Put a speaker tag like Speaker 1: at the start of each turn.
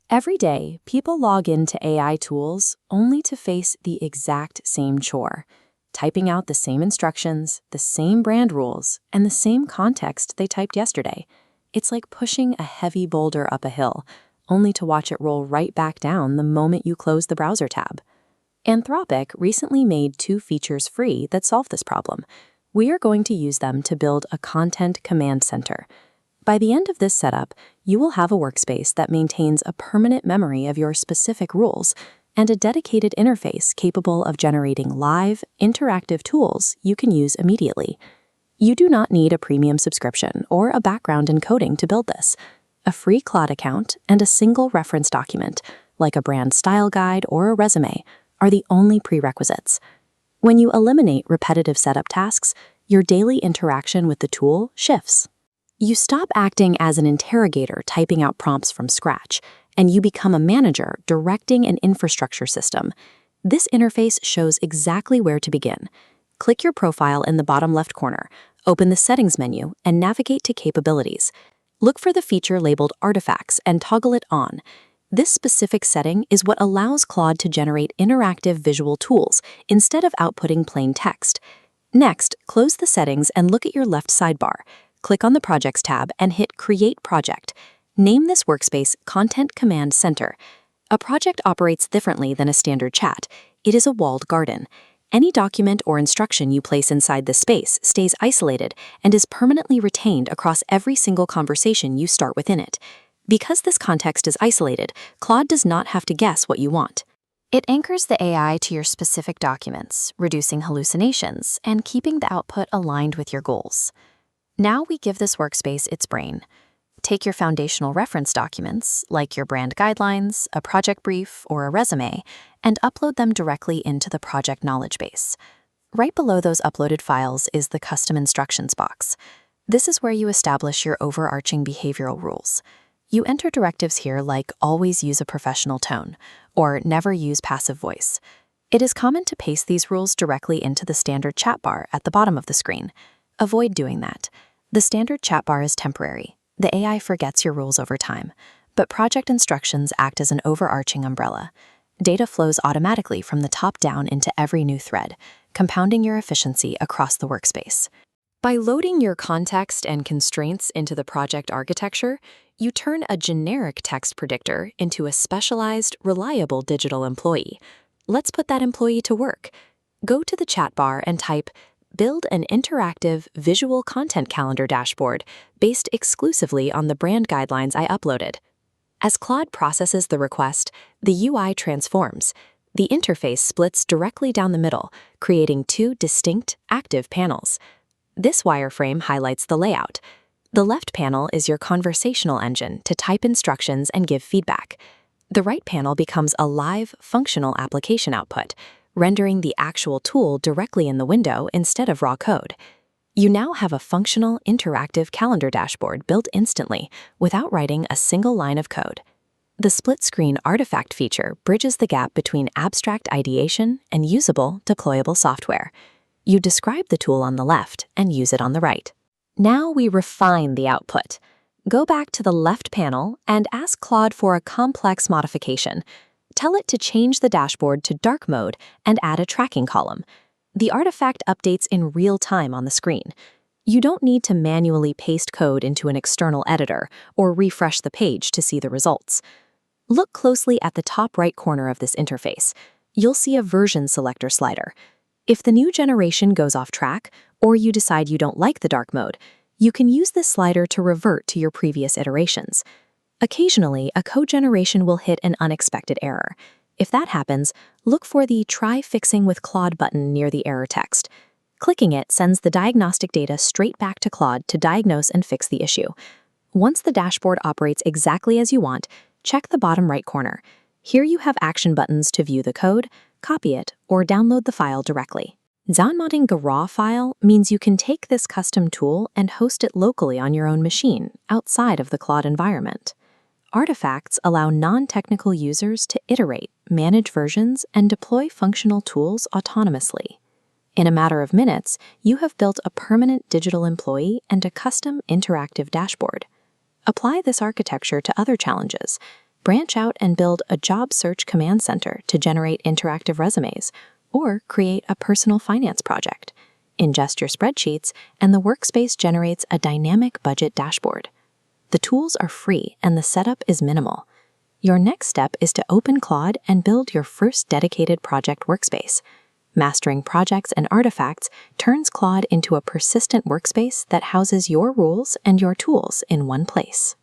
Speaker 1: Every day, people log into AI tools only to face the exact same chore, typing out the same instructions, the same brand rules, and the same context they typed yesterday. It's like pushing a heavy boulder up a hill, only to watch it roll right back down the moment you close the browser tab. Anthropic recently made 2 features free that solve this problem. We are going to use them to build a content command center. By the end of this setup, you will have a workspace that maintains a permanent memory of your specific rules and a dedicated interface capable of generating live, interactive tools you can use immediately. You do not need a premium subscription or a background in coding to build this. A free Claude account and a single reference document, like a brand style guide or a resume, are the only prerequisites. When you eliminate repetitive setup tasks, your daily interaction with the tool shifts. You stop acting as an interrogator typing out prompts from scratch, and you become a manager directing an infrastructure system. This interface shows exactly where to begin. Click your profile in the bottom left corner, open the Settings menu, and navigate to Capabilities. Look for the feature labeled Artifacts and toggle it on. This specific setting is what allows Claude to generate interactive visual tools instead of outputting plain text. Next, close the settings and look at your left sidebar. Click on the Projects tab and hit Create Project. Name this workspace Content Command Center. A project operates differently than a standard chat. It is a walled garden. Any document or instruction you place inside this space stays isolated and is permanently retained across every single conversation you start within it. Because this context is isolated, Claude does not have to guess what you want. It anchors the AI to your specific documents, reducing hallucinations and keeping the output aligned with your goals. Now we give this workspace its brain. Take your foundational reference documents, like your brand guidelines, a project brief, or a resume, and upload them directly into the project knowledge base. Right below those uploaded files is the Custom Instructions box. This is where you establish your overarching behavioral rules. You enter directives here like always use a professional tone, or never use passive voice. It is common to paste these rules directly into the standard chat bar at the bottom of the screen. Avoid doing that. The standard chat bar is temporary. The AI forgets your rules over time, but project instructions act as an overarching umbrella. Data flows automatically from the top down into every new thread, compounding your efficiency across the workspace. By loading your context and constraints into the project architecture, you turn a generic text predictor into a specialized, reliable digital employee. Let's put that employee to work. Go to the chat bar and type, "Build an interactive visual content calendar dashboard based exclusively on the brand guidelines I uploaded." As Claude processes the request, the UI transforms. The interface splits directly down the middle, creating 2 distinct, active panels. This wireframe highlights the layout. The left panel is your conversational engine to type instructions and give feedback. The right panel becomes a live, functional application output, rendering the actual tool directly in the window instead of raw code. You now have a functional, interactive calendar dashboard built instantly without writing a single line of code. The split-screen artifact feature bridges the gap between abstract ideation and usable, deployable software. You describe the tool on the left and use it on the right. Now we refine the output. Go back to the left panel and ask Claude for a complex modification. Tell it to change the dashboard to dark mode and add a tracking column. The artifact updates in real time on the screen. You don't need to manually paste code into an external editor or refresh the page to see the results. Look closely at the top right corner of this interface. You'll see a version selector slider. If the new generation goes off track, or you decide you don't like the dark mode, you can use this slider to revert to your previous iterations. Occasionally, a code generation will hit an unexpected error. If that happens, look for the Try Fixing with Claude button near the error text. Clicking it sends the diagnostic data straight back to Claude to diagnose and fix the issue. Once the dashboard operates exactly as you want, check the bottom right corner. Here you have action buttons to view the code, copy it, or download the file directly. Downloading the raw file means you can take this custom tool and host it locally on your own machine, outside of the Claude environment. Artifacts allow non-technical users to iterate, manage versions, and deploy functional tools autonomously. In a matter of minutes, you have built a permanent digital employee and a custom interactive dashboard. Apply this architecture to other challenges. Branch out and build a job search command center to generate interactive resumes, or create a personal finance project. Ingest your spreadsheets, and the workspace generates a dynamic budget dashboard. The tools are free and the setup is minimal. Your next step is to open Claude and build your first dedicated project workspace. Mastering projects and artifacts turns Claude into a persistent workspace that houses your rules and your tools in one place.